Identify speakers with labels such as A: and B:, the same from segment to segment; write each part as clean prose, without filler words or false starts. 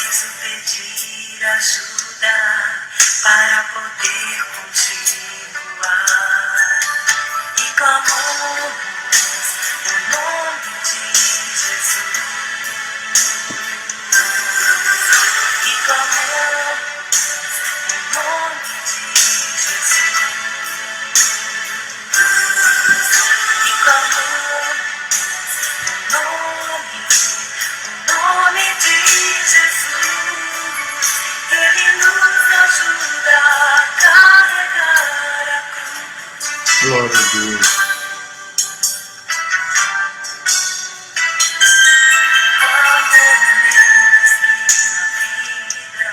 A: preciso pedir ajuda para poder continuar. E clamamos o nome de Jesus. E clamamos o nome de Jesus. E clamamos o nome de Jesus. Ele nos ajuda a carregar a cruz.
B: Glória a Deus.
A: Há momentos que na vida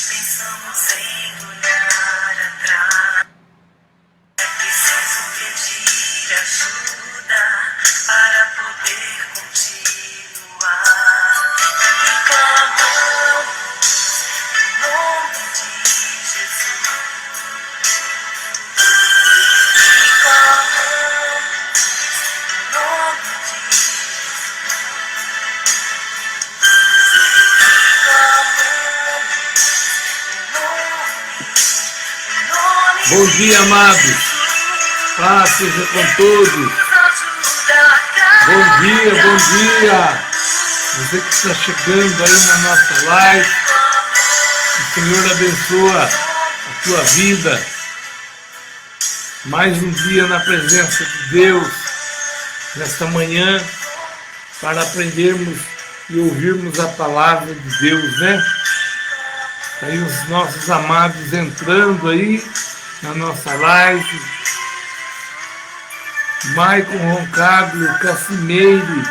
A: pensamos em olhar atrás. É preciso pedir ajuda para poder continuar. E clamamos o nome de Jesus. E clamamos o nome de Jesus. E clamamos o nome
B: Bom dia, amados. Paz seja com todos. Bom dia, bom dia. Você que está chegando aí na nossa live, o Senhor abençoa a tua vida. Mais um dia na presença de Deus, nesta manhã, para aprendermos e ouvirmos a palavra de Deus, né? Aí os nossos amados entrando aí na nossa live. Maicon Roncaglia, Cassimeire,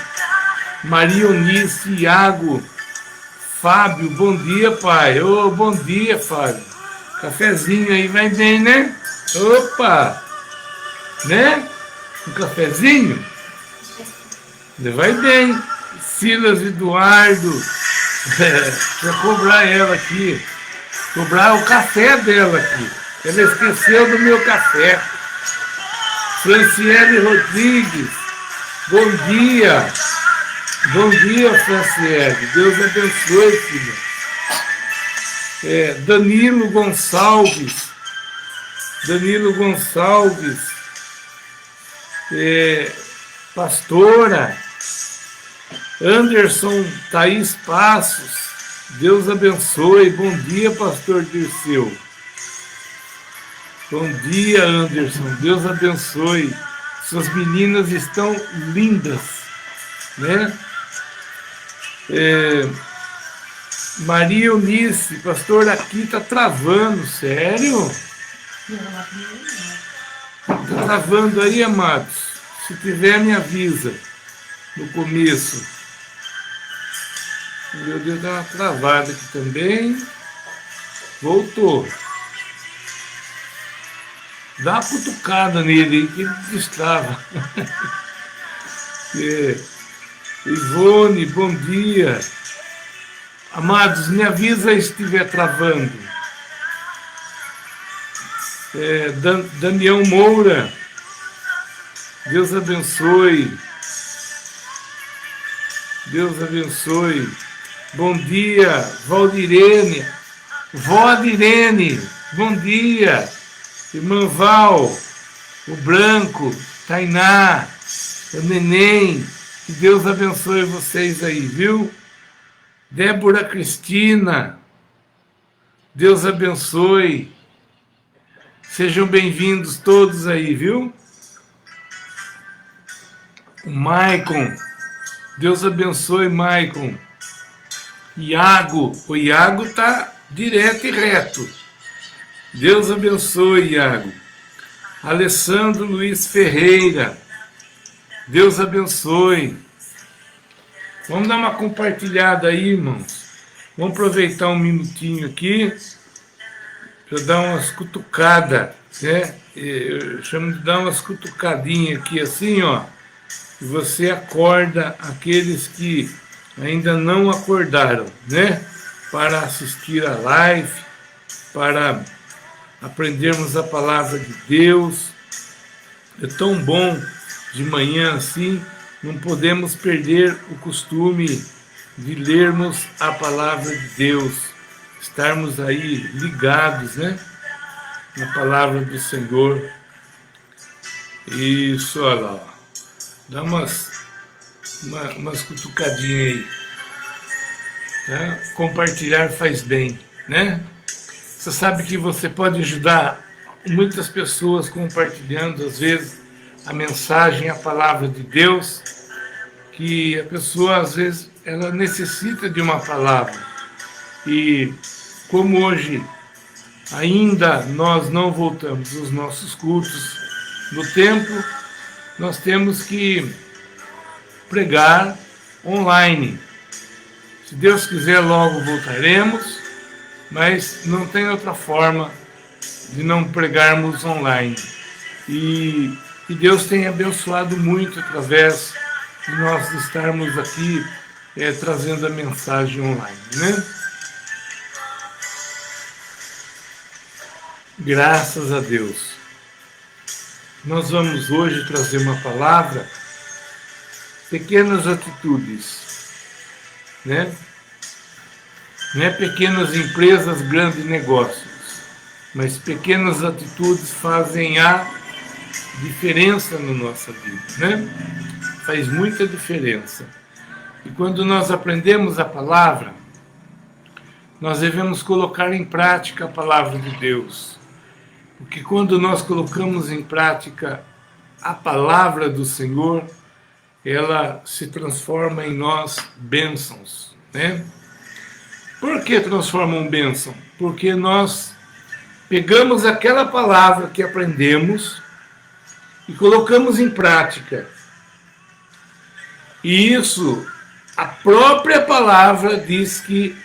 B: Maria Eunice, Iago, Fábio, bom dia, pai. Ô, bom dia, Fábio. Cafezinho aí vai bem, né? Opa! Né? Um cafezinho? Vai bem. Silas Eduardo. Vou cobrar ela aqui. Cobrar o café dela aqui. Ela esqueceu do meu café. Franciele Rodrigues, bom dia. Bom dia, Franciele. Deus abençoe, filha. Danilo Gonçalves. Danilo Gonçalves. Pastora. Anderson Thaís Passos. Deus abençoe. Bom dia, pastor Dirceu. Bom dia, Anderson. Deus abençoe. Suas meninas estão lindas, né? Maria Eunice, pastor, aqui está travando, sério? Está travando aí, amados? Se tiver, me avisa no começo. Meu Deus, dá uma travada aqui também. Voltou. Dá uma cutucada nele aí que ele destrava. Ivone, bom dia. Amados, me avisa se estiver travando. Daniel Moura, Deus abençoe. Deus abençoe. Bom dia, Valdirene. Vó Irene, bom dia. Irmã Val, o Branco, Tainá, o Neném, que Deus abençoe vocês aí, viu? Débora Cristina, Deus abençoe. Sejam bem-vindos todos aí, viu? O Maicon, Deus abençoe, Maicon. Iago, o Iago tá direto e reto. Deus abençoe, Iago. Alessandro Luiz Ferreira. Deus abençoe. Vamos dar uma compartilhada aí, irmãos. Vamos aproveitar um minutinho aqui para dar umas cutucadas, né? Eu chamo de dar umas cutucadinhas aqui assim, ó. E você acorda aqueles que ainda não acordaram, né? Para assistir a live, para aprendermos a palavra de Deus. É tão bom de manhã assim, não podemos perder o costume de lermos a palavra de Deus, estarmos aí ligados, né, na palavra do Senhor. Isso, olha lá, ó. Dá umas cutucadinhas aí, tá? Compartilhar faz bem, né? Você sabe que você pode ajudar muitas pessoas compartilhando, às vezes, a mensagem, a palavra de Deus, que a pessoa, às vezes, ela necessita de uma palavra. E como hoje ainda nós não voltamos aos nossos cultos no templo, nós temos que pregar online. Se Deus quiser, logo voltaremos, mas não tem outra forma de não pregarmos online. E Deus tem abençoado muito através de nós estarmos aqui trazendo a mensagem online, né? Graças a Deus. Nós vamos hoje trazer uma palavra, pequenas atitudes, né? Não é pequenas empresas, grandes negócios, mas pequenas atitudes fazem a diferença na nossa vida, né? Faz muita diferença. E quando nós aprendemos a palavra, nós devemos colocar em prática a palavra de Deus. Porque quando nós colocamos em prática a palavra do Senhor, ela se transforma em nós bênçãos, né? Por que transformam bênção? Porque nós pegamos aquela palavra que aprendemos e colocamos em prática. E isso, a própria palavra diz que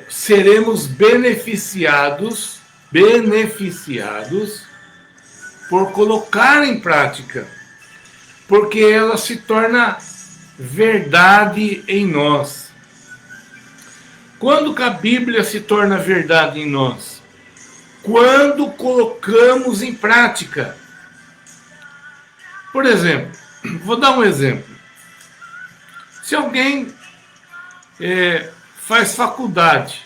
B: seremos beneficiados por colocar em prática, porque ela se torna verdade em nós. Quando que a Bíblia se torna verdade em nós? Quando colocamos em prática. Por exemplo, vou dar um exemplo. Se alguém faz faculdade,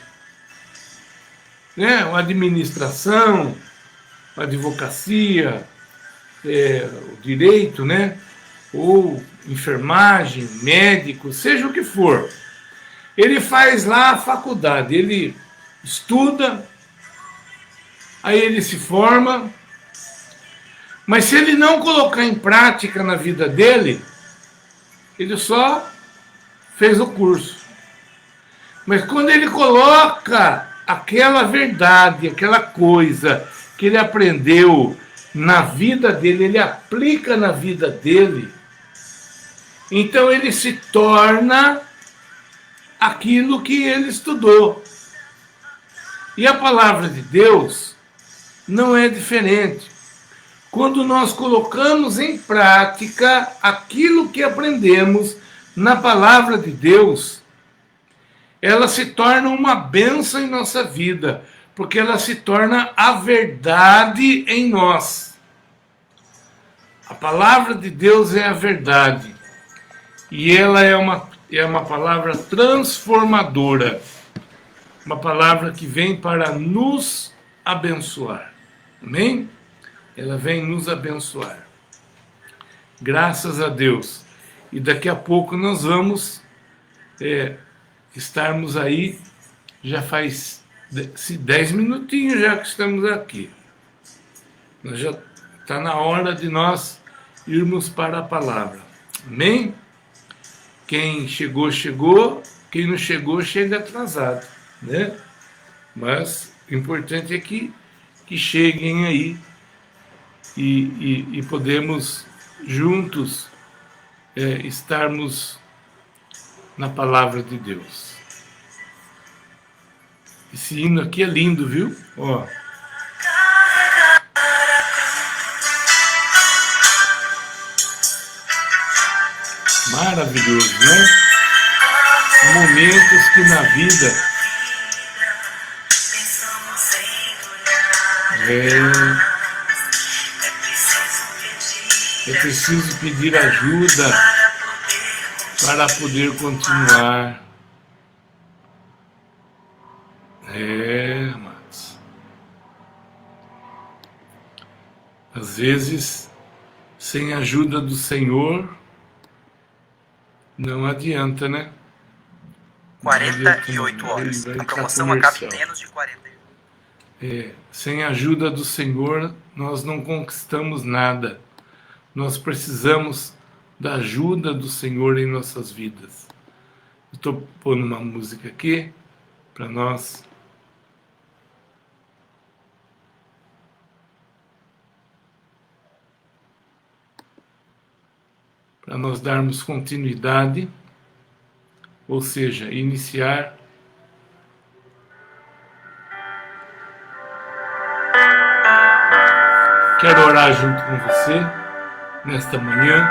B: né, uma administração, uma advocacia, o direito, né, ou enfermagem, médico, seja o que for. Ele faz lá a faculdade, ele estuda, aí ele se forma, mas se ele não colocar em prática na vida dele, ele só fez o curso. Mas quando ele coloca aquela verdade, aquela coisa que ele aprendeu na vida dele, ele aplica na vida dele, então ele se torna aquilo que ele estudou. E a palavra de Deus não é diferente. Quando nós colocamos em prática aquilo que aprendemos na palavra de Deus, ela se torna uma bênção em nossa vida, porque ela se torna a verdade em nós. A palavra de Deus é a verdade, e ela é uma palavra transformadora, uma palavra que vem para nos abençoar. Amém? Ela vem nos abençoar. Graças a Deus. E daqui a pouco nós vamos estarmos aí, já faz 10 minutinhos já que estamos aqui. Nós já está na hora de nós irmos para a palavra. Amém? Quem chegou, chegou. Quem não chegou, chega atrasado, né? Mas o importante é que cheguem aí e podemos juntos estarmos na palavra de Deus. Esse hino aqui é lindo, viu? Ó. Maravilhoso, né? Momentos que na vida é preciso pedir ajuda para poder continuar. Amados. Às vezes, sem a ajuda do Senhor, não adianta, né?
A: 48 horas. A promoção acaba em menos de 40.
B: Sem a ajuda do Senhor, nós não conquistamos nada. Nós precisamos da ajuda do Senhor em nossas vidas. Estou pondo uma música aqui para nós. Para nós darmos continuidade, ou seja, iniciar Quero orar junto com você nesta manhã.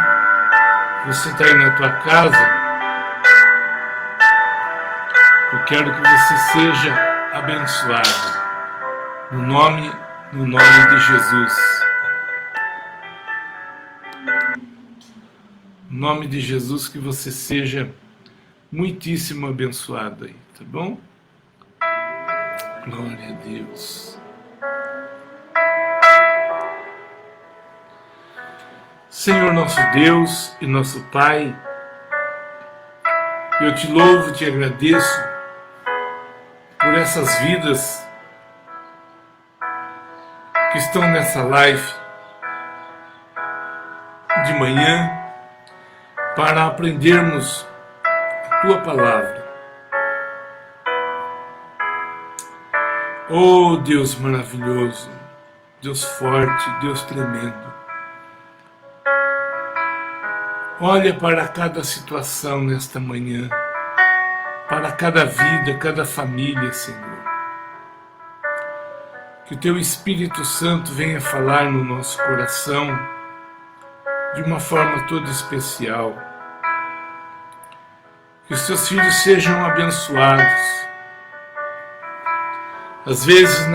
B: Você está aí na tua casa. Eu quero que você seja abençoado no nome de Jesus. No nome de Jesus, que você seja muitíssimo abençoado aí, tá bom? Glória a Deus. Senhor nosso Deus e nosso Pai, eu te louvo, te agradeço por essas vidas que estão nessa live de manhã para aprendermos a Tua Palavra. Oh Deus maravilhoso, Deus forte, Deus tremendo. Olha para cada situação nesta manhã, para cada vida, cada família, Senhor. Que o Teu Espírito Santo venha falar no nosso coração de uma forma toda especial. Que os Teus filhos sejam abençoados. Às vezes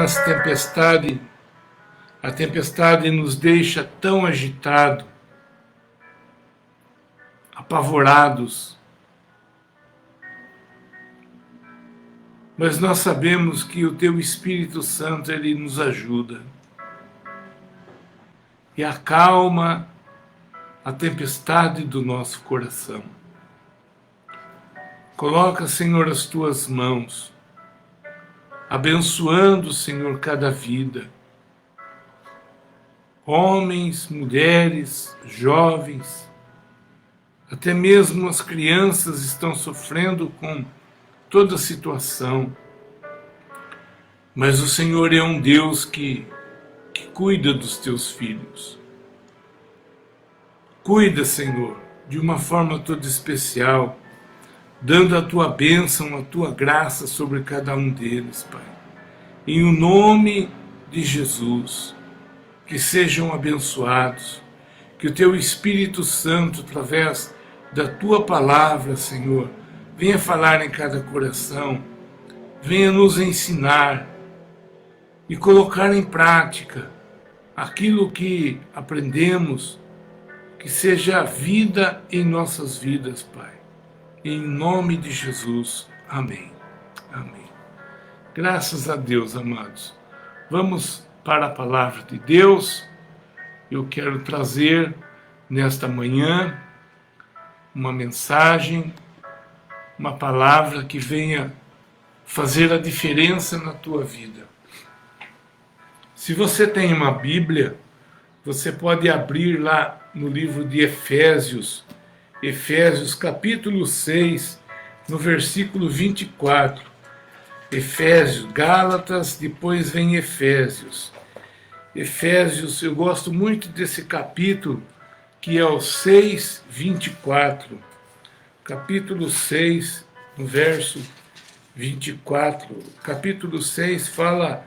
B: a tempestade nos deixa tão agitados, apavorados. Mas nós sabemos que o Teu Espírito Santo, Ele nos ajuda e acalma a tempestade do nosso coração. Coloca, Senhor, as Tuas mãos, abençoando, Senhor, cada vida. Homens, mulheres, jovens, até mesmo as crianças estão sofrendo com toda a situação. Mas o Senhor é um Deus que cuida dos Teus filhos. Cuida, Senhor, de uma forma toda especial, dando a Tua bênção, a Tua graça sobre cada um deles, Pai. Em o nome de Jesus, que sejam abençoados, que o Teu Espírito Santo, através da Tua Palavra, Senhor, venha falar em cada coração, venha nos ensinar e colocar em prática aquilo que aprendemos, que seja vida em nossas vidas, Pai. Em nome de Jesus. Amém. Amém. Graças a Deus, amados. Vamos para a Palavra de Deus. Eu quero trazer nesta manhã uma mensagem, uma palavra que venha fazer a diferença na tua vida. Se você tem uma Bíblia, você pode abrir lá no livro de Efésios, Efésios capítulo 6, no versículo 24. Efésios, Gálatas, depois vem Efésios. Efésios, eu gosto muito desse capítulo, que é o 6, 24. Capítulo 6, no verso 24. Capítulo 6 fala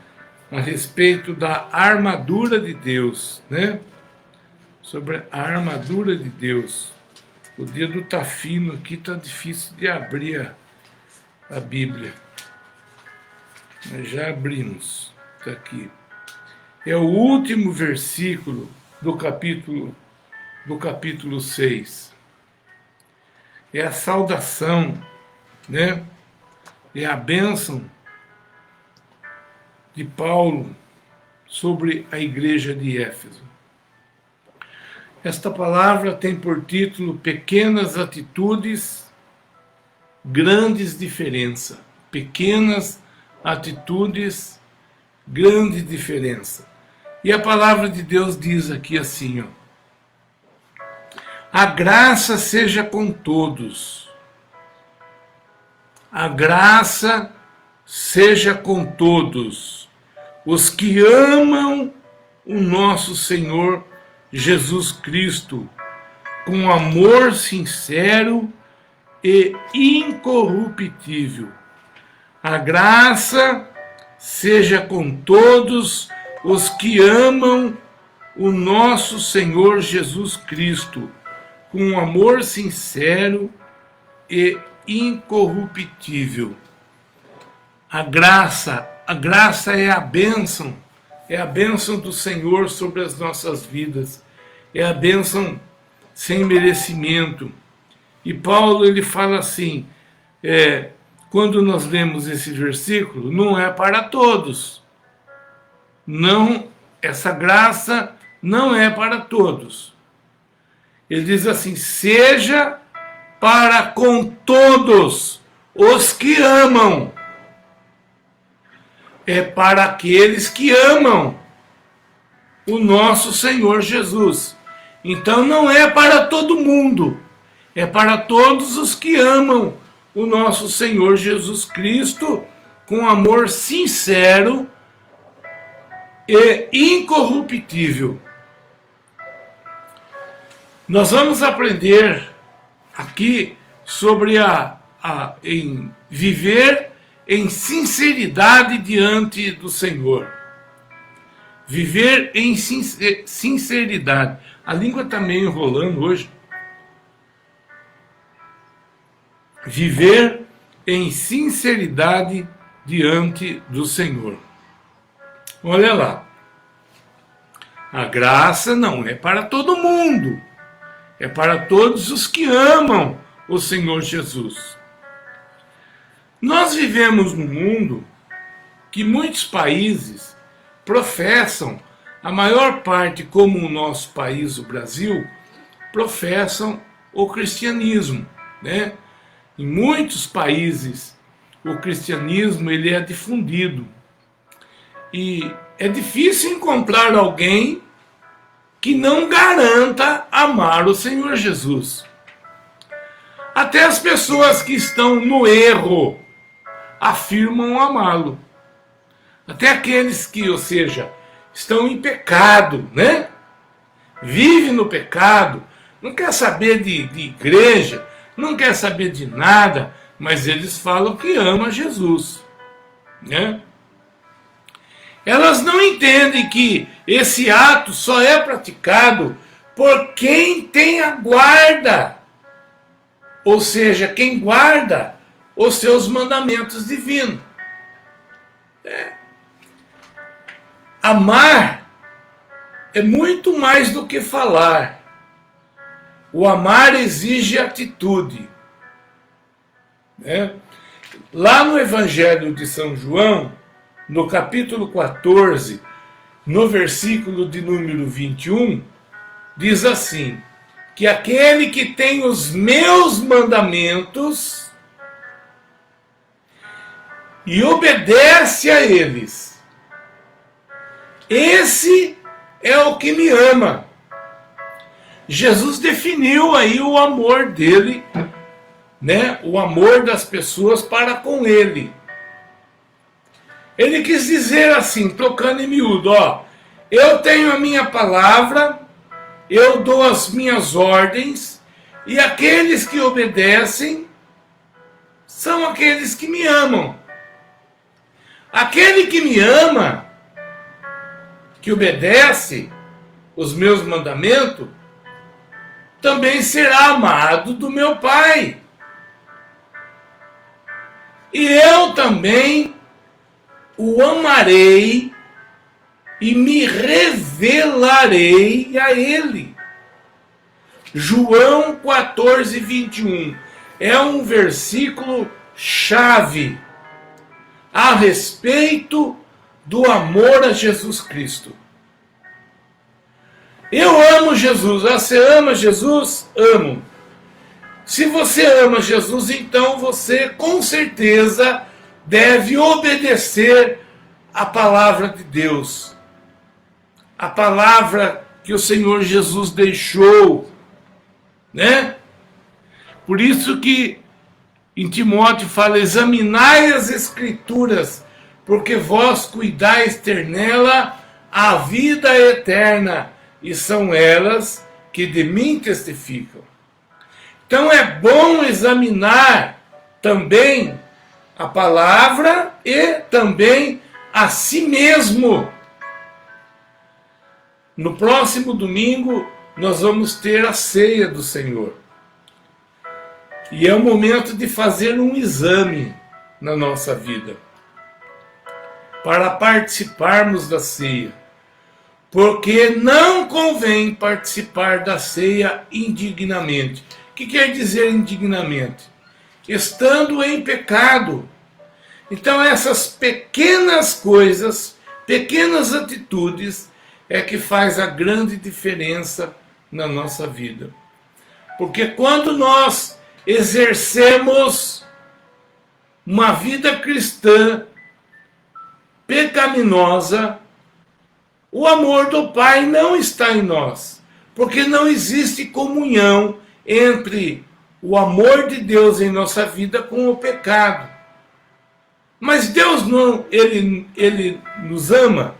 B: a respeito da armadura de Deus, né? Sobre a armadura de Deus. O dedo está fino aqui, está difícil de abrir a Bíblia. Mas já abrimos, está aqui. É o último versículo do capítulo 6. é a saudação, né? É a bênção de Paulo sobre a igreja de Éfeso. Esta palavra tem por título Pequenas Atitudes, Grandes Diferenças. Pequenas atitudes, grande diferença. E a palavra de Deus diz aqui assim, ó: a graça seja com todos. A graça seja com todos os que amam o nosso Senhor Jesus Cristo com amor sincero e incorruptível. A graça seja com todos os que amam o nosso Senhor Jesus Cristo com amor sincero e incorruptível. A graça é a bênção do Senhor sobre as nossas vidas, é a bênção sem merecimento. E Paulo ele fala assim, quando nós lemos esse versículo, não é para todos. Não, essa graça não é para todos. Ele diz assim, seja para com todos os que amam. É para aqueles que amam o nosso Senhor Jesus. Então não é para todo mundo, é para todos os que amam o nosso Senhor Jesus Cristo com amor sincero e incorruptível. Nós vamos aprender aqui sobre em viver em sinceridade diante do Senhor. Viver em sinceridade. A língua está meio enrolando hoje. Viver em sinceridade diante do Senhor. Olha lá. A graça não é para todo mundo. É para todos os que amam o Senhor Jesus. Nós vivemos num mundo que muitos países professam, a maior parte, como o nosso país, o Brasil, professam o cristianismo, né? Em muitos países, o cristianismo ele é difundido. E é difícil encontrar alguém que não garanta amar o Senhor Jesus. Até as pessoas que estão no erro afirmam amá-lo. Até aqueles que, ou seja, estão em pecado, né? Vive no pecado, não quer saber de igreja, não quer saber de nada, mas eles falam que ama Jesus, né? Elas não entendem que esse ato só é praticado por quem tem a guarda, ou seja, quem guarda os seus mandamentos divinos. Amar é muito mais do que falar. O amar exige atitude. Lá no Evangelho de São João, no capítulo 14, no versículo de número 21, diz assim, que aquele que tem os meus mandamentos e obedece a eles, esse é o que me ama. Jesus definiu aí o amor dele, né? O amor das pessoas para com ele. Ele quis dizer assim, trocando em miúdo, ó, eu tenho a minha palavra, eu dou as minhas ordens, e aqueles que obedecem são aqueles que me amam. Aquele que me ama, que obedece os meus mandamentos, também será amado do meu Pai. E eu também o amarei e me revelarei a ele. João 14, 21. é um versículo chave a respeito do amor a Jesus Cristo. Eu amo Jesus. Você ama Jesus? Amo. Se você ama Jesus, então você com certeza deve obedecer a palavra de Deus. A palavra que o Senhor Jesus deixou, né? Por isso que em Timóteo fala: examinai as Escrituras, porque vós cuidais ter nela a vida eterna, e são elas que de mim testificam. Então é bom examinar também a palavra e também a si mesmo. No próximo domingo nós vamos ter a ceia do Senhor. E é o momento de fazer um exame na nossa vida, para participarmos da ceia. Porque não convém participar da ceia indignamente. O que quer dizer indignamente? Estando em pecado. Então essas pequenas coisas, pequenas atitudes, é que faz a grande diferença na nossa vida. Porque quando nós exercemos uma vida cristã pecaminosa, o amor do Pai não está em nós, porque não existe comunhão entre o amor de Deus em nossa vida com o pecado. Mas Deus não, ele nos ama.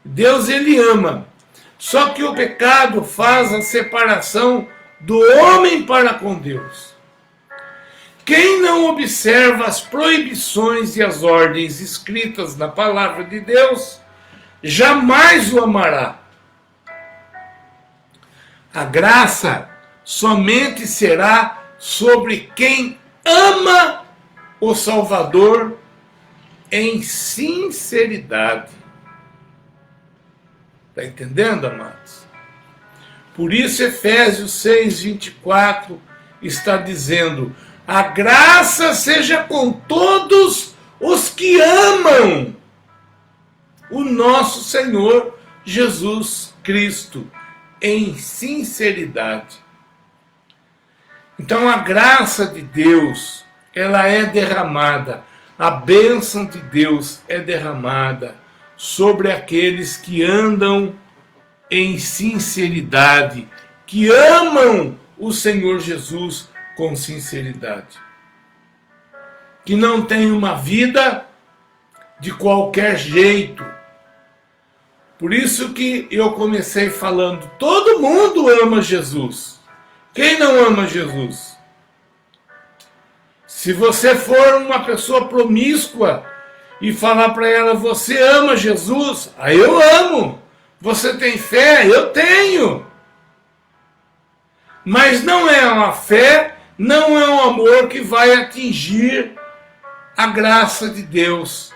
B: Deus, ele ama. Só que o pecado faz a separação do homem para com Deus. Quem não observa as proibições e as ordens escritas na palavra de Deus, jamais o amará. A graça somente será sobre quem ama o Salvador em sinceridade. Está entendendo, amados? Por isso Efésios 6:24 está dizendo: a graça seja com todos os que amam o nosso Senhor Jesus Cristo em sinceridade. Então a graça de Deus, ela é derramada, a bênção de Deus é derramada sobre aqueles que andam em sinceridade, que amam o Senhor Jesus com sinceridade, que não tem uma vida de qualquer jeito. Por isso que eu comecei falando, todo mundo ama Jesus. Quem não ama Jesus? Se você for uma pessoa promíscua e falar para ela, você ama Jesus? Ah, eu amo. Você tem fé? Eu tenho. Mas não é uma fé, não é um amor que vai atingir a graça de Deus.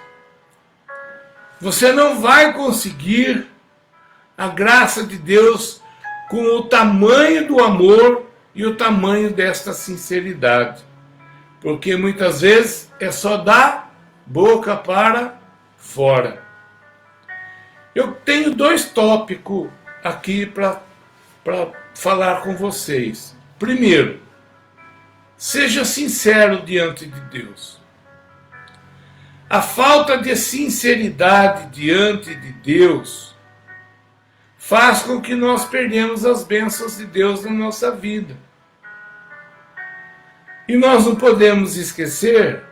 B: Você não vai conseguir a graça de Deus com o tamanho do amor e o tamanho desta sinceridade. Porque muitas vezes é só da boca para fora. Eu tenho 2 tópicos aqui para falar com vocês. Primeiro, seja sincero diante de Deus. A falta de sinceridade diante de Deus faz com que nós perdemos as bênçãos de Deus na nossa vida. E nós não podemos esquecer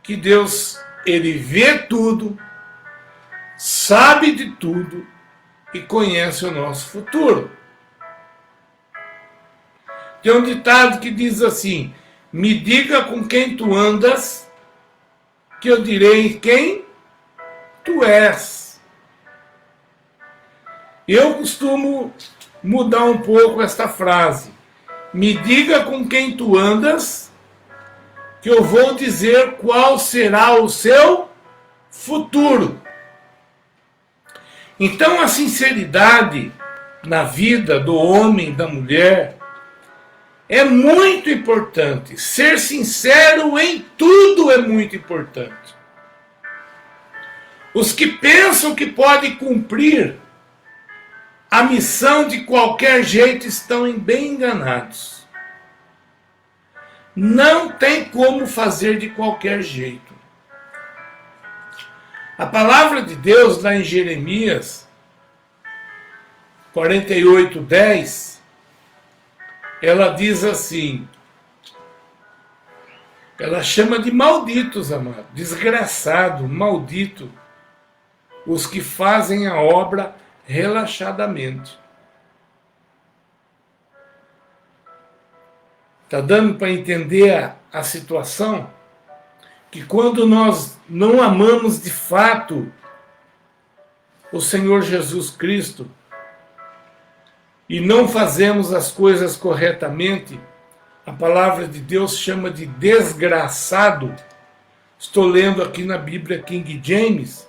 B: que Deus, ele vê tudo, sabe de tudo e conhece o nosso futuro. Tem um ditado que diz assim: me diga com quem tu andas, que eu direi quem tu és. Eu costumo mudar um pouco esta frase. Me diga com quem tu andas, que eu vou dizer qual será o seu futuro. Então a sinceridade na vida do homem e da mulher é muito importante. Ser sincero em tudo é muito importante. Os que pensam que podem cumprir a missão de qualquer jeito estão bem enganados. Não tem como fazer de qualquer jeito. A palavra de Deus lá em Jeremias 48:10, ela diz assim, ela chama de malditos, amado, desgraçado, maldito, os que fazem a obra relaxadamente. Está dando para entender a situação? Que quando nós não amamos de fato o Senhor Jesus Cristo e não fazemos as coisas corretamente, a palavra de Deus chama de desgraçado. Estou lendo aqui na Bíblia King James,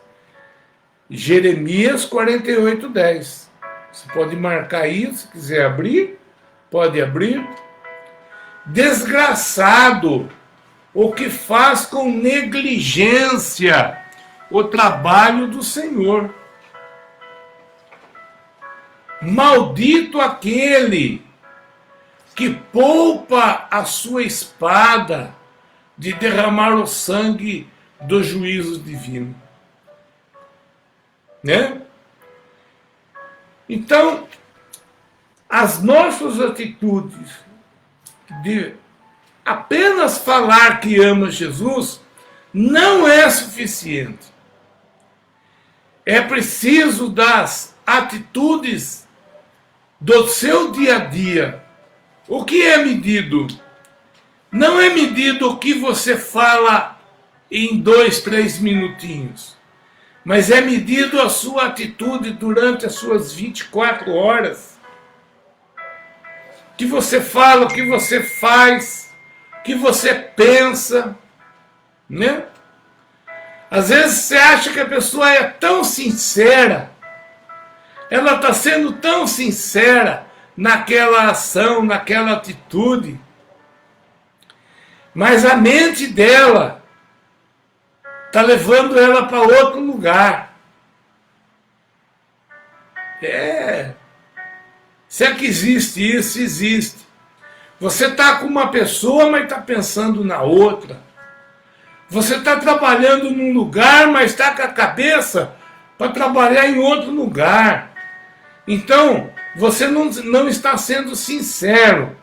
B: Jeremias 48:10. Você pode marcar aí, se quiser abrir, pode abrir. Desgraçado, o que faz com negligência o trabalho do Senhor. Maldito aquele que poupa a sua espada de derramar o sangue do juízo divino. Né? Então, as nossas atitudes de apenas falar que ama Jesus não é suficiente. É preciso das atitudes do seu dia a dia. O que é medido? Não é medido o que você fala em 2, 3 minutinhos, mas é medido a sua atitude durante as suas 24 horas. O que você fala, o que você faz, o que você pensa, né? Às vezes você acha que a pessoa é tão sincera, ela está sendo tão sincera naquela ação, naquela atitude, mas a mente dela está levando ela para outro lugar. Se é que existe isso, existe. Você está com uma pessoa, mas está pensando na outra. Você está trabalhando num lugar, mas está com a cabeça para trabalhar em outro lugar. Então, você não está sendo sincero.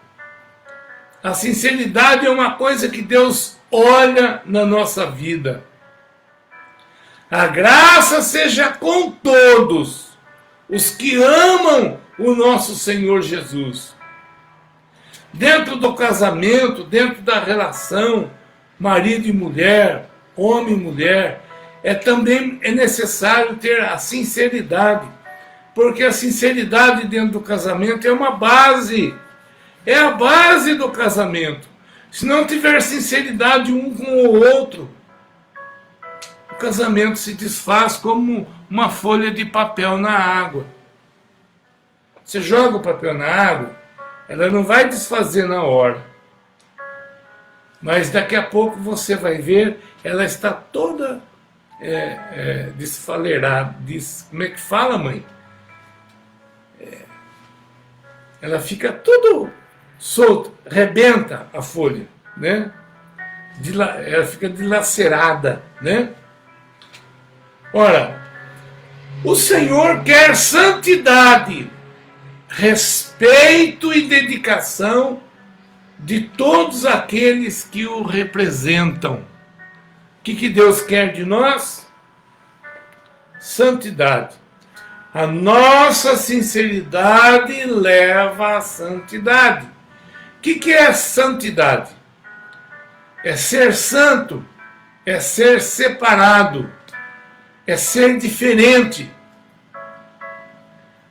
B: A sinceridade é uma coisa que Deus olha na nossa vida. A graça seja com todos os que amam o nosso Senhor Jesus. Dentro do casamento, dentro da relação, marido e mulher, homem e mulher, também é necessário ter a sinceridade. Porque a sinceridade dentro do casamento é uma base. É a base do casamento. Se não tiver sinceridade um com o outro, o casamento se desfaz como uma folha de papel na água. Você joga o papel na água, ela não vai desfazer na hora. Mas daqui a pouco você vai ver, ela está toda desfaleirada. Como é que fala, mãe? Ela fica tudo solta, rebenta a folha, né? Ela fica dilacerada, né? Ora, o Senhor quer santidade, respeito e dedicação de todos aqueles que o representam. O que Deus quer de nós? Santidade. A nossa sinceridade leva à santidade. O que é santidade? É ser santo, é ser separado, é ser diferente.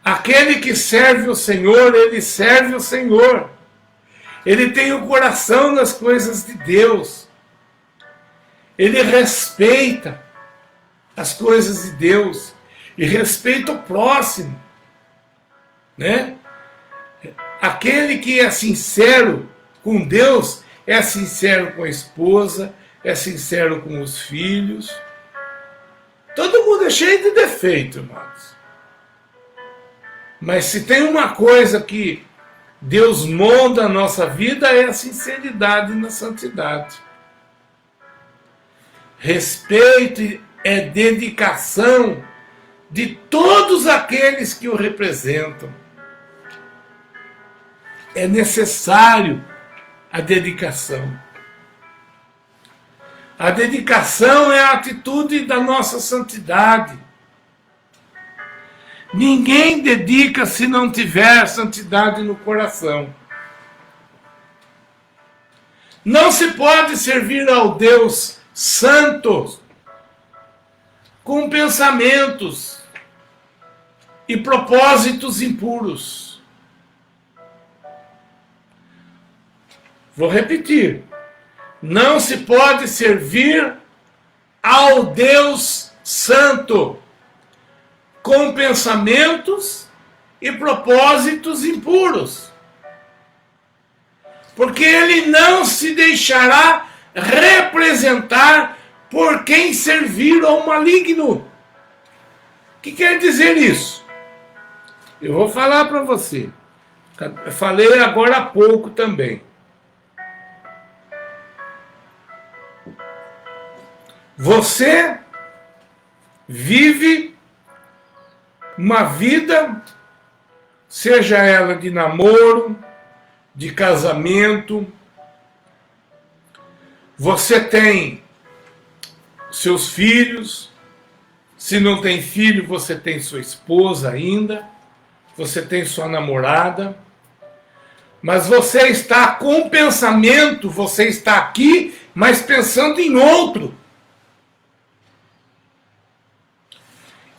B: Aquele que serve o Senhor, ele serve o Senhor. Ele tem o coração nas coisas de Deus. Ele respeita as coisas de Deus. E respeita o próximo, né? Aquele que é sincero, com Deus é sincero com a esposa, é sincero com os filhos. Todo mundo é cheio de defeito, irmãos. Mas se tem uma coisa que Deus molda a nossa vida é a sinceridade na santidade. Respeito é dedicação de todos aqueles que o representam. É necessário a dedicação. A dedicação é a atitude da nossa santidade. Ninguém dedica se não tiver santidade no coração. Não se pode servir ao Deus santo com pensamentos e propósitos impuros. Vou repetir. Não se pode servir ao Deus santo com pensamentos e propósitos impuros. Porque ele não se deixará representar por quem servir ao maligno. O que quer dizer isso? Eu vou falar para você. Eu falei agora há pouco também. Você vive uma vida, seja ela de namoro, de casamento. Você tem seus filhos. Se não tem filho, você tem sua esposa ainda. Você tem sua namorada. Mas você está com pensamento, você está aqui, mas pensando em outro.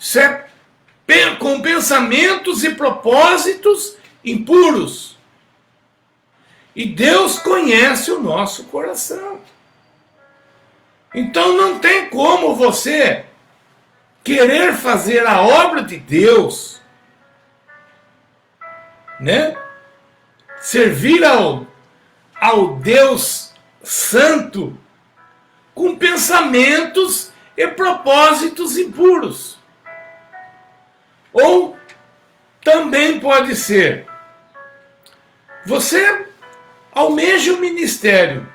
B: Isso é com pensamentos e propósitos impuros. E Deus conhece o nosso coração. Então não tem como você querer fazer a obra de Deus, né? Servir ao Deus santo com pensamentos e propósitos impuros. Ou também pode ser, você almeja o ministério,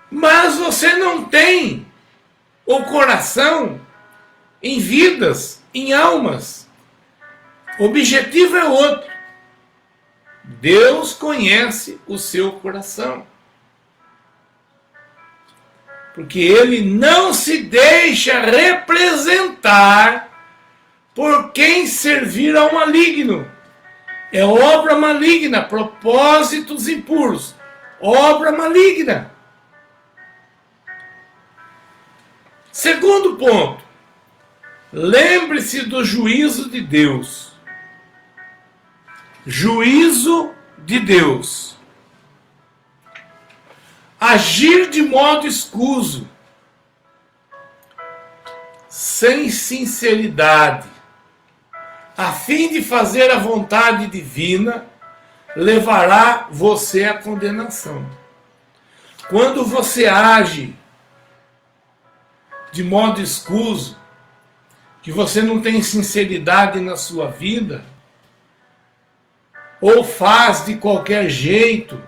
B: mas você não tem o coração em vidas, em almas. O objetivo é outro. Deus conhece o seu coração. Porque ele não se deixa representar por quem servir ao maligno. É obra maligna, propósitos impuros. Obra maligna. Segundo ponto. Lembre-se do juízo de Deus. Juízo de Deus. Agir de modo escuso, sem sinceridade, a fim de fazer a vontade divina, levará você à condenação. Quando você age de modo escuso, que você não tem sinceridade na sua vida, ou faz de qualquer jeito,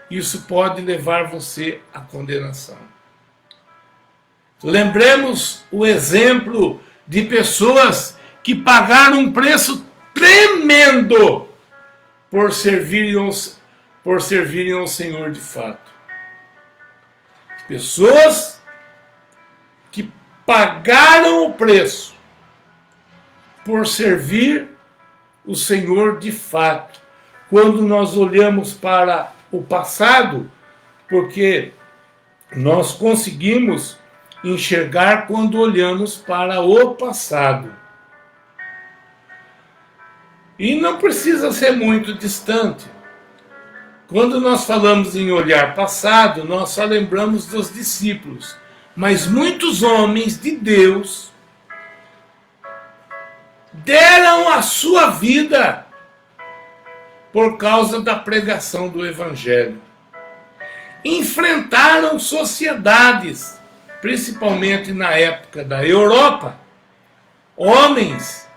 B: isso pode levar você à condenação. Lembremos o exemplo de pessoas que pagaram um preço tremendo por servirem ao Senhor de fato. Pessoas que pagaram o preço por servir o Senhor de fato. Quando nós olhamos para o passado, porque nós conseguimos enxergar quando olhamos para o passado. E não precisa ser muito distante. Quando nós falamos em olhar passado, nós só lembramos dos discípulos. Mas muitos homens de Deus deram a sua vida por causa da pregação do Evangelho. Enfrentaram sociedades, principalmente na época da Europa, homens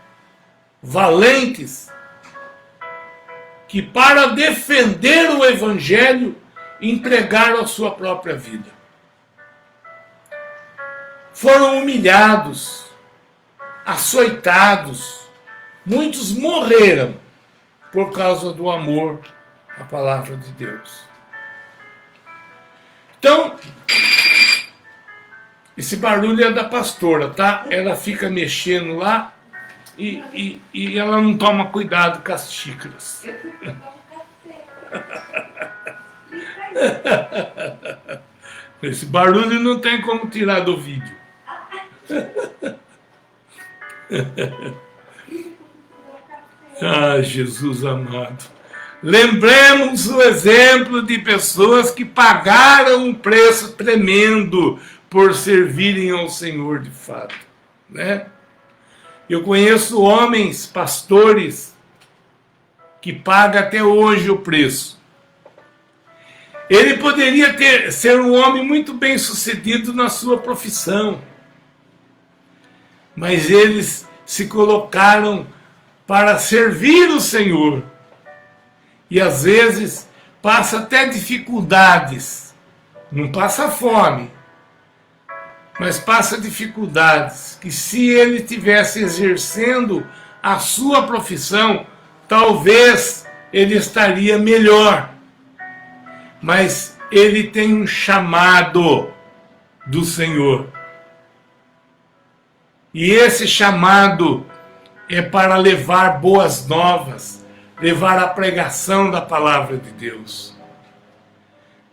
B: valentes que, para defender o Evangelho, entregaram a sua própria vida. Foram humilhados, açoitados, muitos morreram por causa do amor à palavra de Deus. Então, esse barulho é da pastora, tá? Ela fica mexendo lá e ela não toma cuidado com as xícaras. Esse barulho não tem como tirar do vídeo. Ah, Jesus amado. Lembremos o exemplo de pessoas que pagaram um preço tremendo por servirem ao Senhor de fato, né? Eu conheço homens, pastores, que pagam até hoje o preço. Ele poderia ser um homem muito bem sucedido na sua profissão, mas eles se colocaram para servir o Senhor. E às vezes passa até dificuldades, não passa fome, mas passa dificuldades, que se ele tivesse exercendo a sua profissão, talvez ele estaria melhor. Mas ele tem um chamado do Senhor. E esse chamado é para levar boas novas, levar a pregação da palavra de Deus.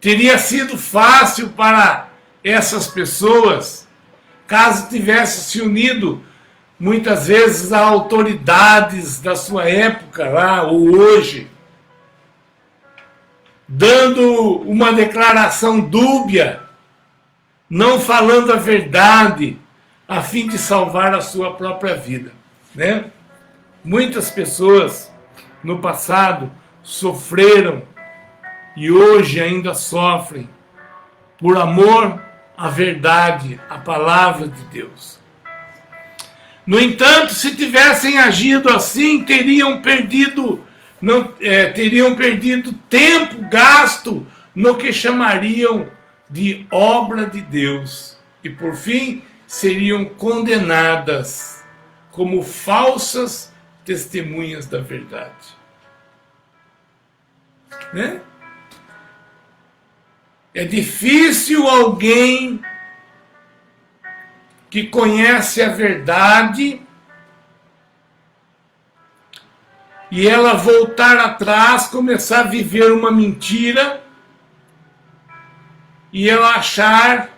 B: Teria sido fácil para essas pessoas, caso tivesse se unido muitas vezes a autoridades da sua época lá ou hoje, dando uma declaração dúbia, não falando a verdade, a fim de salvar a sua própria vida, né? Muitas pessoas no passado sofreram e hoje ainda sofrem por amor à verdade, à palavra de Deus. No entanto, se tivessem agido assim, teriam perdido tempo gasto no que chamariam de obra de Deus e, por fim, seriam condenadas como falsas testemunhas da verdade. Né? É difícil alguém que conhece a verdade e ela voltar atrás, começar a viver uma mentira e ela achar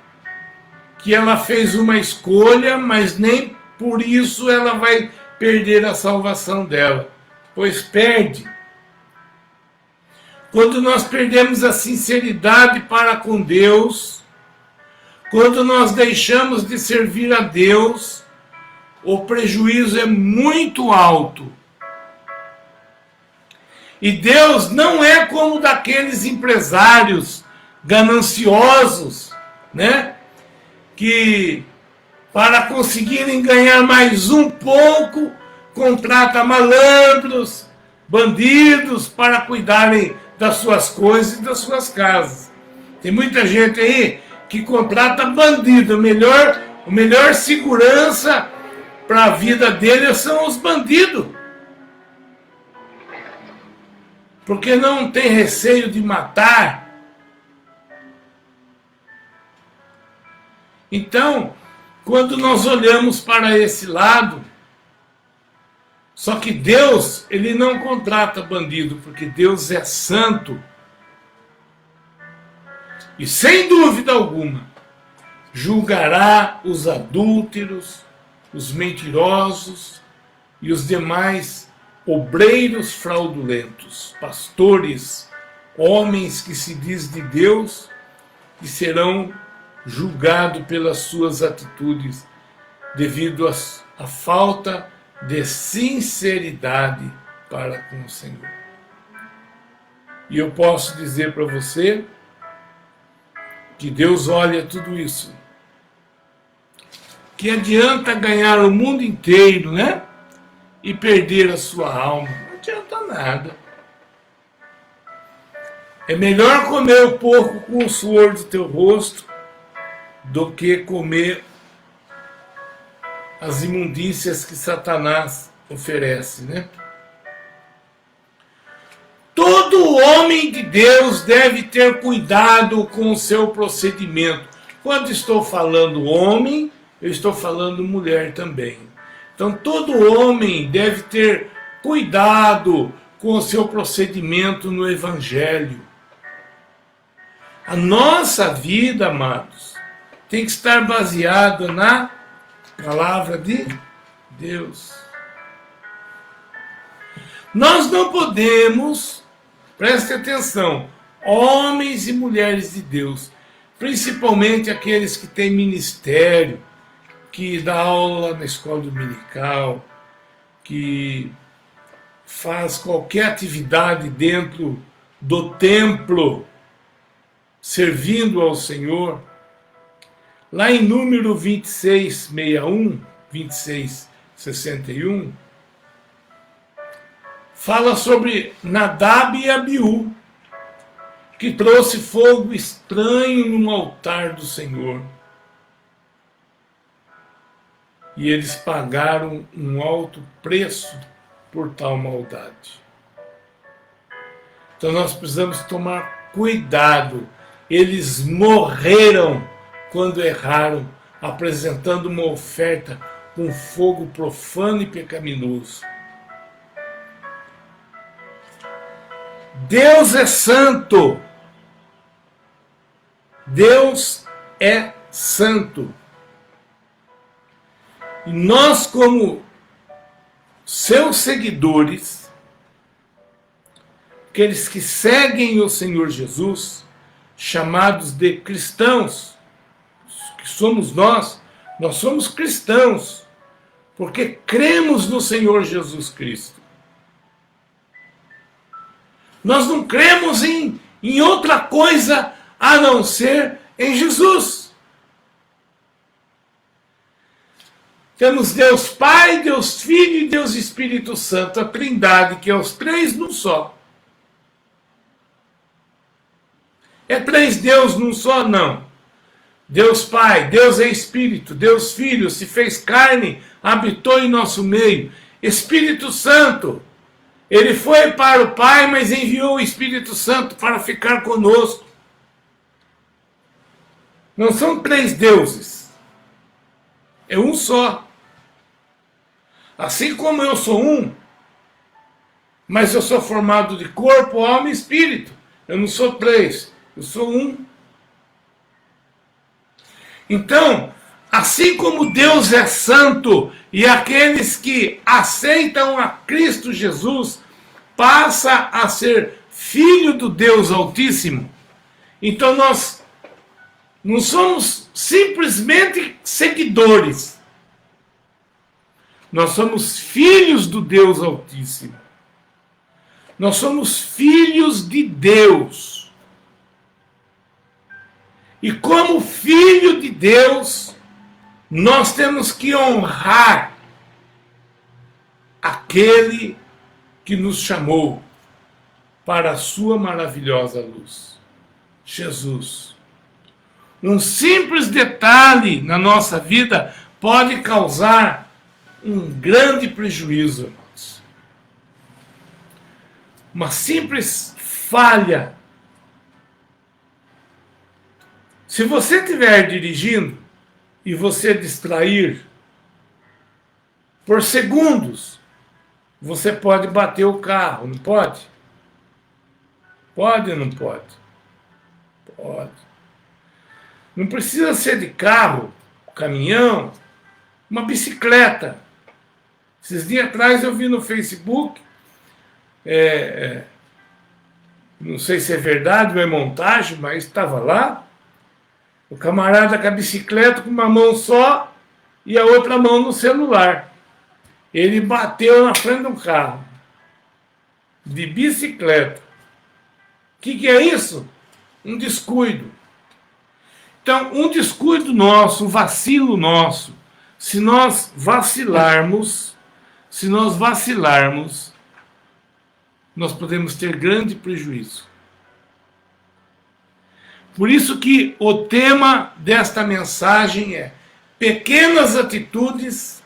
B: que ela fez uma escolha, mas nem por isso ela vai perder a salvação dela, pois perde. Quando nós perdemos a sinceridade para com Deus, quando nós deixamos de servir a Deus, o prejuízo é muito alto. E Deus não é como daqueles empresários gananciosos, né? Que para conseguirem ganhar mais um pouco, contrata malandros, bandidos para cuidarem das suas coisas e das suas casas. Tem muita gente aí que contrata bandido. A melhor segurança para a vida dele são os bandidos. Porque não tem receio de matar. Então, quando nós olhamos para esse lado, só que Deus, ele não contrata bandido, porque Deus é santo. E sem dúvida alguma, julgará os adúlteros, os mentirosos e os demais obreiros fraudulentos, pastores, homens que se diz de Deus e serão julgados pelas suas atitudes devido à falta de sinceridade para com o Senhor. E eu posso dizer para você que Deus olha tudo isso. Que adianta ganhar o mundo inteiro, né? E perder a sua alma. Não adianta nada. É melhor comer o porco com o suor do teu rosto do que comer as imundícias que Satanás oferece, né? Todo homem de Deus deve ter cuidado com o seu procedimento. Quando estou falando homem, eu estou falando mulher também. Então todo homem deve ter cuidado com o seu procedimento no Evangelho. A nossa vida, amados, tem que estar baseada na palavra de Deus. Nós não podemos, preste atenção, homens e mulheres de Deus, principalmente aqueles que têm ministério, que dá aula na escola dominical, que faz qualquer atividade dentro do templo, servindo ao Senhor. Lá em número 2661, 2661, fala sobre Nadab e Abiú, que trouxe fogo estranho no altar do Senhor. E eles pagaram um alto preço por tal maldade. Então nós precisamos tomar cuidado. Eles morreram quando erraram, apresentando uma oferta com fogo profano e pecaminoso. Deus é santo. Deus é santo. E nós, como seus seguidores, aqueles que seguem o Senhor Jesus, chamados de cristãos, que somos nós somos cristãos, porque cremos no Senhor Jesus Cristo. Nós não cremos em outra coisa a não ser em Jesus. Temos Deus Pai, Deus Filho e Deus Espírito Santo, a Trindade, que é os três num só. É três Deus num só? Não. Deus Pai, Deus é Espírito, Deus Filho se fez carne, habitou em nosso meio. Espírito Santo, ele foi para o Pai, mas enviou o Espírito Santo para ficar conosco. Não são três deuses, é um só. Assim como eu sou um, mas eu sou formado de corpo, alma e espírito. Eu não sou três, eu sou um. Então, assim como Deus é santo e aqueles que aceitam a Cristo Jesus passa a ser filho do Deus Altíssimo, então nós não somos simplesmente seguidores. Nós somos filhos do Deus Altíssimo. Nós somos filhos de Deus. E como filho de Deus, nós temos que honrar aquele que nos chamou para a sua maravilhosa luz, Jesus. Um simples detalhe na nossa vida pode causar um grande prejuízo, irmãos. Uma simples falha. Se você estiver dirigindo e você distrair por segundos, você pode bater o carro, não pode? Pode ou não pode? Pode. Não precisa ser de carro, caminhão, uma bicicleta. Esses dias atrás eu vi no Facebook, não sei se é verdade ou é montagem, mas estava lá, o camarada com a bicicleta com uma mão só e a outra mão no celular. Ele bateu na frente do carro, de bicicleta. que é isso? Um descuido. Então, um descuido nosso, um vacilo nosso, se nós vacilarmos, nós podemos ter grande prejuízo. Por isso que o tema desta mensagem é pequenas atitudes,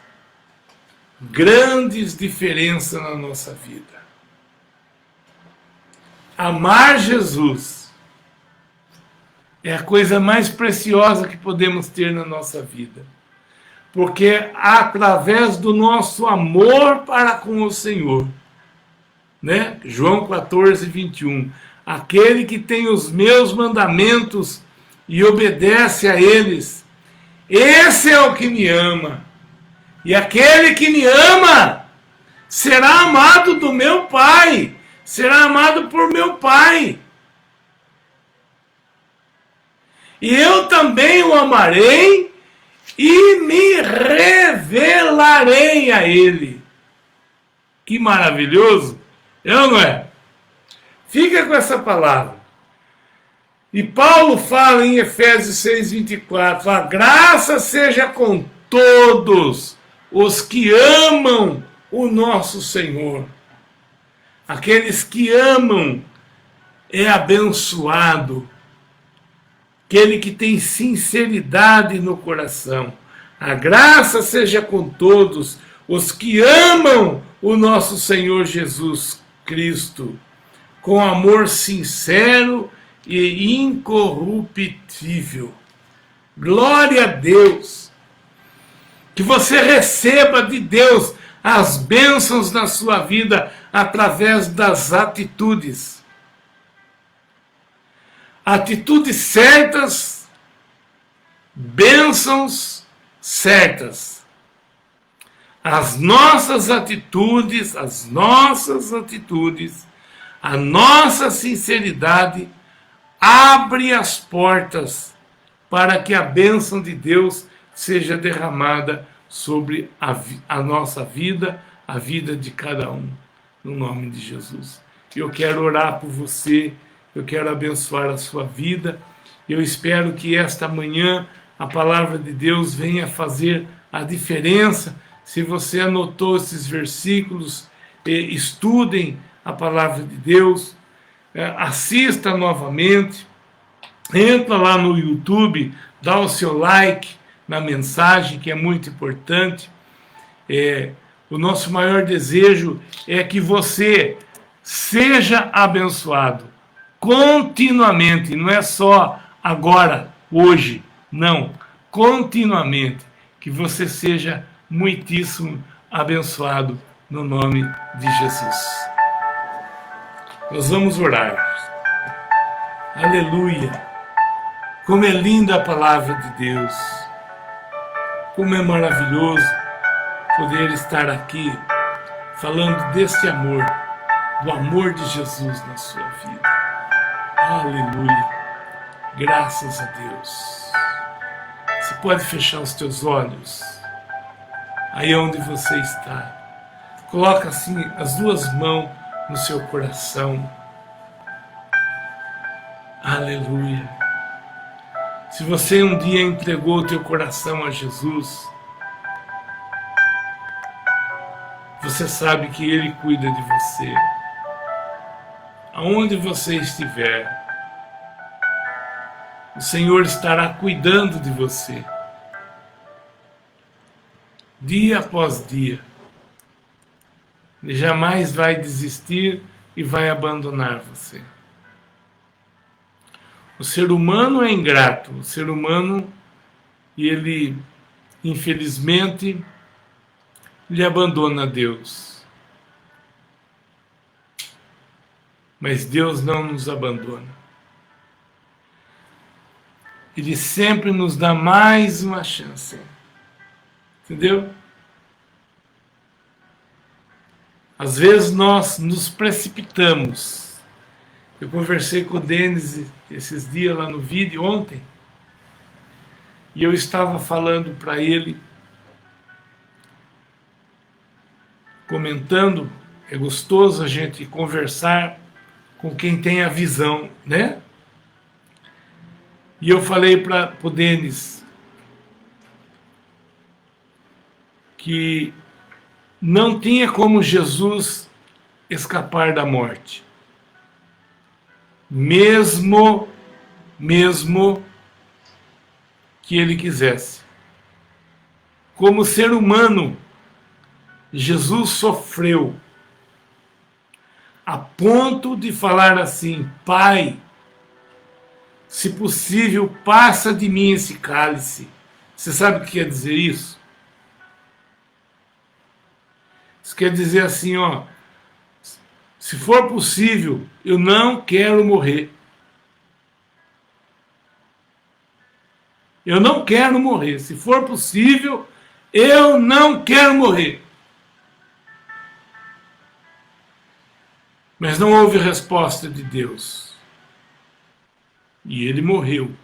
B: grandes diferenças na nossa vida. Amar Jesus é a coisa mais preciosa que podemos ter na nossa vida. Porque através do nosso amor para com o Senhor, né? João 14, 21. Aquele que tem os meus mandamentos e obedece a eles, esse é o que me ama. E aquele que me ama será amado do meu Pai, será amado por meu Pai. E eu também o amarei e me revelarei a ele. Que maravilhoso! É ou não é? Fica com essa palavra. E Paulo fala em Efésios 6:24, a graça seja com todos os que amam o nosso Senhor. Aqueles que amam é abençoado. Aquele que tem sinceridade no coração. A graça seja com todos os que amam o nosso Senhor Jesus Cristo, com amor sincero e incorruptível. Glória a Deus! Que você receba de Deus as bênçãos na sua vida através das atitudes. Atitudes certas, bênçãos certas. As nossas atitudes, a nossa sinceridade abre as portas para que a bênção de Deus seja derramada sobre a nossa vida, a vida de cada um, no nome de Jesus. Eu quero orar por você, eu quero abençoar a sua vida, eu espero que esta manhã a palavra de Deus venha fazer a diferença. Se você anotou esses versículos, estudem a palavra de Deus, assista novamente, entra lá no YouTube, dá o seu like na mensagem, que é muito importante. O nosso maior desejo é que você seja abençoado continuamente, não é só agora, hoje, não, continuamente, que você seja muitíssimo abençoado no nome de Jesus. Nós vamos orar. Aleluia! Como é linda a palavra de Deus, como é maravilhoso poder estar aqui falando deste amor, do amor de Jesus na sua vida. Aleluia! Graças a Deus. Você pode fechar os teus olhos, aí onde você está. Coloca assim as duas mãos no seu coração. Aleluia! Se você um dia entregou o teu coração a Jesus, você sabe que Ele cuida de você. Aonde você estiver, o Senhor estará cuidando de você. Dia após dia. Ele jamais vai desistir e vai abandonar você. O ser humano é ingrato. O ser humano, ele, infelizmente, ele abandona Deus. Mas Deus não nos abandona. Ele sempre nos dá mais uma chance. Entendeu? Às vezes nós nos precipitamos. Eu conversei com o Denis esses dias lá no vídeo, ontem, e eu estava falando para ele, comentando, é gostoso a gente conversar com quem tem a visão, né? E eu falei para o Denis que não tinha como Jesus escapar da morte. Mesmo que ele quisesse. Como ser humano, Jesus sofreu a ponto de falar assim: Pai, se possível, passa de mim esse cálice. Você sabe o que quer dizer isso? Isso quer dizer assim, ó, se for possível, eu não quero morrer. Eu não quero morrer. Se for possível, eu não quero morrer. Mas não houve resposta de Deus. E ele morreu.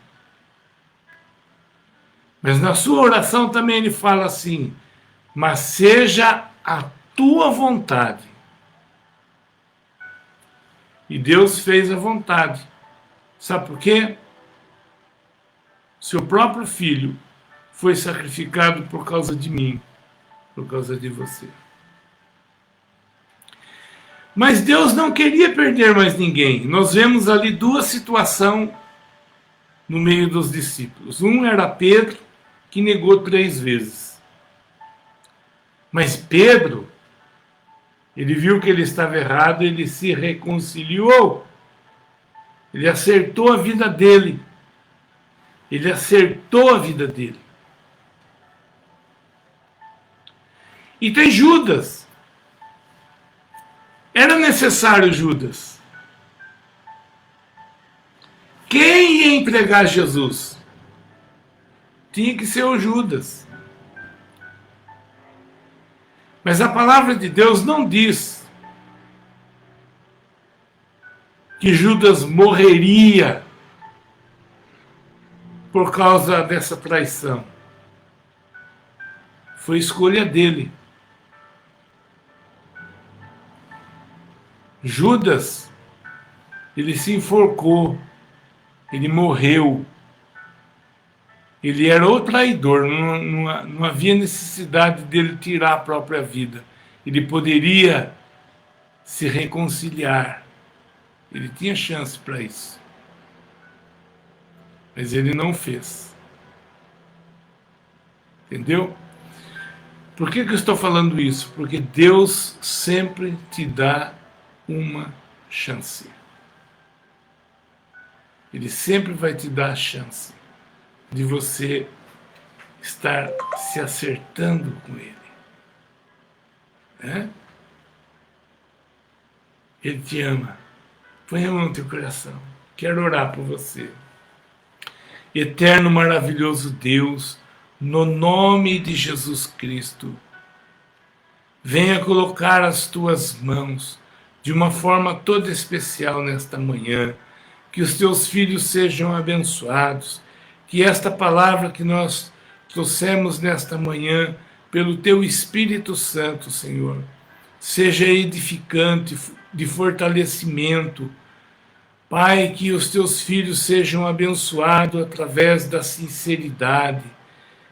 B: Mas na sua oração também ele fala assim: mas seja a tua vontade. E Deus fez a vontade. Sabe por quê? Seu próprio filho foi sacrificado por causa de mim, por causa de você. Mas Deus não queria perder mais ninguém. Nós vemos ali duas situações no meio dos discípulos. Um era Pedro, que negou 3 vezes. Mas Pedro, ele viu que ele estava errado, ele se reconciliou. Ele acertou a vida dele. Ele acertou a vida dele. E tem Judas. Era necessário Judas. Quem ia entregar Jesus? Tinha que ser o Judas. Mas a palavra de Deus não diz que Judas morreria por causa dessa traição. Foi escolha dele. Judas, ele se enforcou, ele morreu. Ele era o traidor, não havia necessidade dele tirar a própria vida. Ele poderia se reconciliar. Ele tinha chance para isso. Mas ele não fez. Entendeu? Por que eu estou falando isso? Porque Deus sempre te dá uma chance. Ele sempre vai te dar a chance de você estar se acertando com Ele. Né? Ele te ama. Põe a mão no teu coração. Quero orar por você. Eterno, maravilhoso Deus, no nome de Jesus Cristo, venha colocar as tuas mãos de uma forma toda especial nesta manhã, que os teus filhos sejam abençoados, que esta palavra que nós trouxemos nesta manhã, pelo teu Espírito Santo, Senhor, seja edificante, de fortalecimento. Pai, que os teus filhos sejam abençoados através da sinceridade,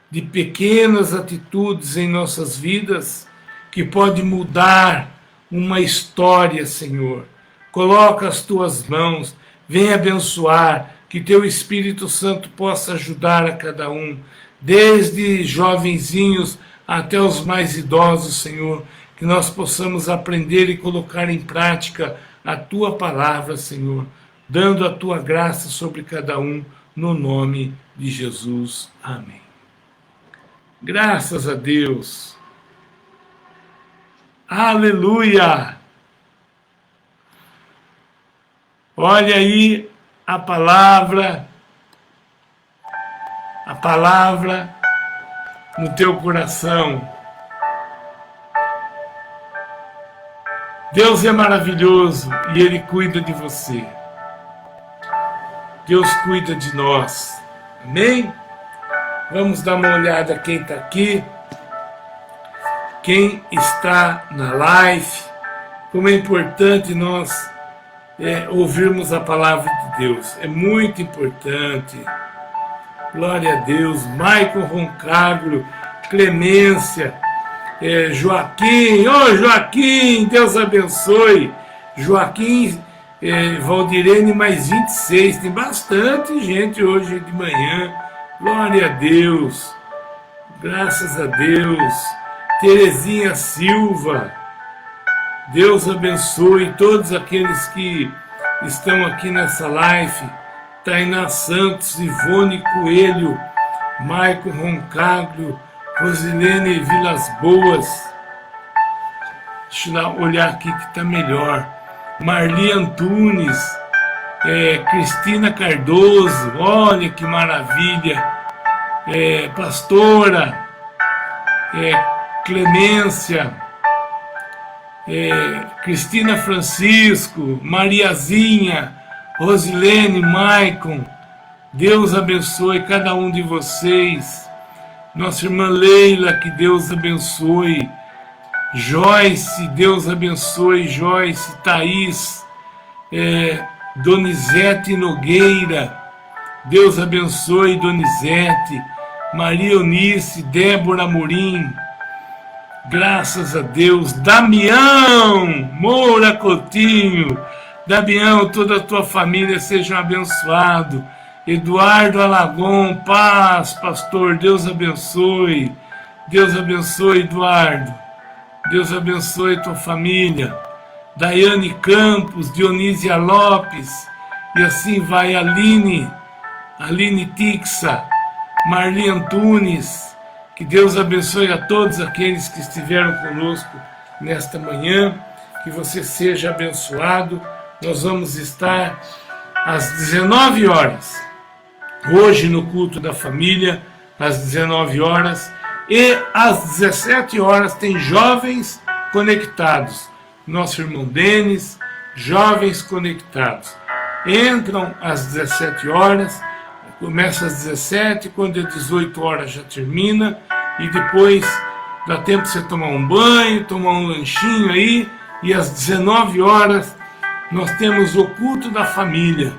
B: de pequenas atitudes em nossas vidas, que pode mudar uma história, Senhor. Coloca as tuas mãos, vem abençoar, que teu Espírito Santo possa ajudar a cada um, desde jovenzinhos até os mais idosos, Senhor, que nós possamos aprender e colocar em prática a tua palavra, Senhor, dando a tua graça sobre cada um, no nome de Jesus. Amém. Graças a Deus. Aleluia! Olha aí a palavra no teu coração. Deus é maravilhoso e Ele cuida de você. Deus cuida de nós. Amém? Vamos dar uma olhada quem está aqui. Quem está na live. Como é importante nós ouvirmos a palavra de Deus. É muito importante. Glória a Deus. Maicon Roncagro, Clemência, Joaquim, Joaquim, Deus abençoe. Joaquim, Valdirene, mais 26. Tem bastante gente hoje de manhã. Glória a Deus. Graças a Deus. Terezinha Silva, Deus abençoe todos aqueles que estão aqui nessa live. Tainá Santos, Ivone Coelho, Maicon Roncagro, Rosilene Vilas Boas. Deixa eu olhar aqui que está melhor. Marli Antunes, Cristina Cardoso, olha que maravilha. Pastora Clemência, Cristina Francisco, Mariazinha, Rosilene, Maicon, Deus abençoe cada um de vocês. Nossa irmã Leila, que Deus abençoe. Joyce, Deus abençoe. Joyce, Thaís, Donizete Nogueira, Deus abençoe. Donizete, Maria Eunice, Débora Amorim, graças a Deus. Damião Moura Coutinho, Damião, toda a tua família sejam abençoados. Eduardo Alagon, paz, pastor, Deus abençoe. Deus abençoe, Eduardo. Deus abençoe tua família. Daiane Campos, Dionísia Lopes, e assim vai. Aline Tixa, Marli Antunes. Que Deus abençoe a todos aqueles que estiveram conosco nesta manhã. Que você seja abençoado. Nós vamos estar às 19 horas, hoje no culto da família, às 19 horas, e às 17 horas tem Jovens Conectados. Nosso irmão Denis, Jovens Conectados. Entram às 17 horas, começa às 17, quando é 18 horas já termina, e depois dá tempo de você tomar um banho, tomar um lanchinho aí, e às 19 horas nós temos o culto da família.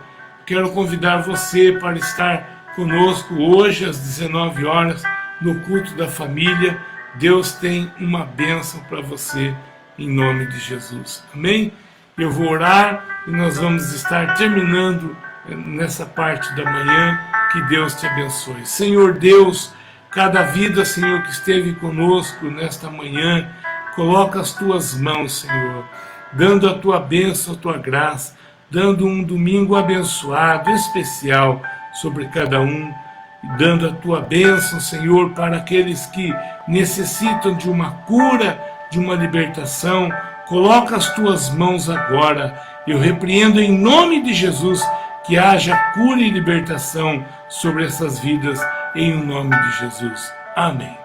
B: Quero convidar você para estar conosco hoje às 19 horas no culto da família. Deus tem uma bênção para você em nome de Jesus. Amém? Eu vou orar e nós vamos estar terminando nessa parte da manhã. Que Deus te abençoe. Senhor Deus, cada vida, Senhor, que esteve conosco nesta manhã, coloca as tuas mãos, Senhor, dando a tua bênção, a tua graça, dando um domingo abençoado, especial sobre cada um, dando a tua bênção, Senhor, para aqueles que necessitam de uma cura, de uma libertação. Coloca as tuas mãos agora. Eu repreendo em nome de Jesus que haja cura e libertação sobre essas vidas, em nome de Jesus. Amém.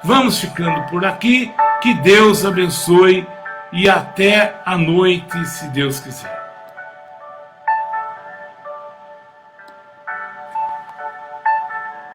B: Vamos ficando por aqui. Que Deus abençoe e até a noite, se Deus quiser.